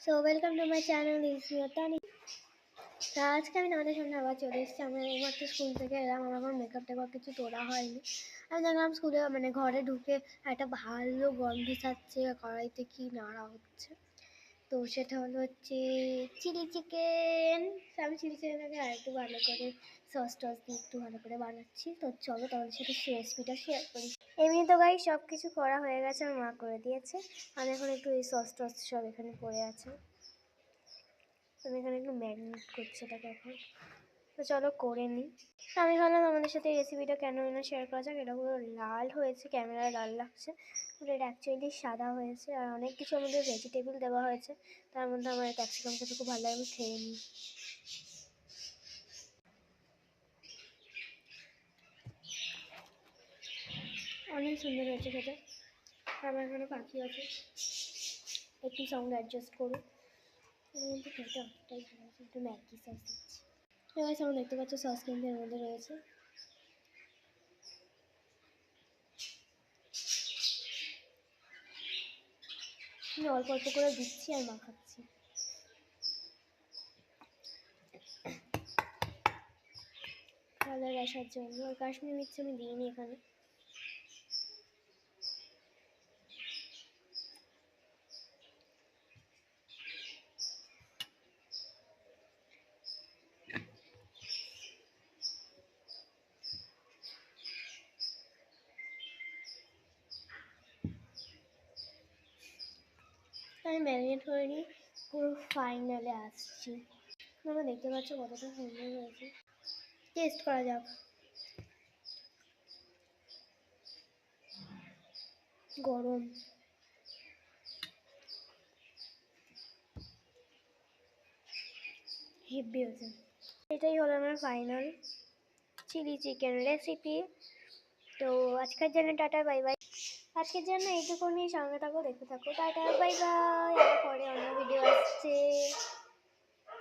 So welcome to my channel is মিয়তানি। তা আজকে আমি তোমাদের সামনে আবার চলে এসেছি। আমি এইমাত্র স্কুল থেকে এলাম, আমার এখন মেকআপ টেকআপ কিছু তোলা হয়নি। আমি দেখলাম স্কুলে ঘরে ঢুকে একটা ভালো গন্ধ ছাড়ছে, কড়াইতে কি নাড়া হচ্ছে। তো সেটা হচ্ছে চিলি চিকেন। আমি চিলি চিকেনটাকে আর একটু ভালো করে সস টস দিয়ে একটু ভালো করে বানাচ্ছি। তো চলো তোমাদের সাথে সেই রেসিপিটা শেয়ার করি। এমনি তো গাই সব কিছু করা হয়ে গেছে, আমার মা করে দিয়েছে। আমি এখন একটু এই সস টস সব এখানে পড়ে আছে, আমি এখানে একটু ম্যারিনেট করছি এটাকে এখন। তো চলো করে নিই। আমি ভাবলাম আমাদের সাথে এই রেসিপিটা কেন না শেয়ার করা যাক। এটা পুরো লাল হয়েছে, ক্যামেরায় লাল লাগছে, কিন্তু এটা অ্যাকচুয়ালি সাদা হয়েছে। আর অনেক কিছু আমাদের ভেজিটেবল দেওয়া হয়েছে, তার মধ্যে আমার ক্যাপসিকাম খেতে খুব ভালো লাগে, আমি খেয়ে নিই। অনেক সুন্দর হয়েছে খেতে। আমার এখানে পাখি আছে, একটু সাউন্ড অ্যাডজাস্ট করুন। কিন্তু খেতে অতটাই ভালো হয়েছে। একটু ম্যাগি সস দিচ্ছি। এবার আমার দেখতে পাচ্ছ সস কিন্তু এর মধ্যে রয়েছে। আমি অল্প অল্প করে দিচ্ছি আর মাখাচ্ছি। কালার আসার জন্য আর কাশ্মীরি মির্চ আমি দিইনি এখানে। আমি ম্যারিনেট করে নিই, পুরো ফাইনালে আসছি। তোমরা দেখতে পাচ্ছ কতটা সুন্দর হয়েছে। টেস্ট করা যাক। গরম, হেভি হয়েছে। এটাই হলো আমার ফাইনাল চিলি চিকেন রেসিপি। তো আজকের জন্য টাটা বাই বাই। আজকের জন্য এইটুকুনি, সঙ্গে থাকো, দেখতে থাকো। Tata bye bye. আবার পরে অন্য ভিডিও আসছে।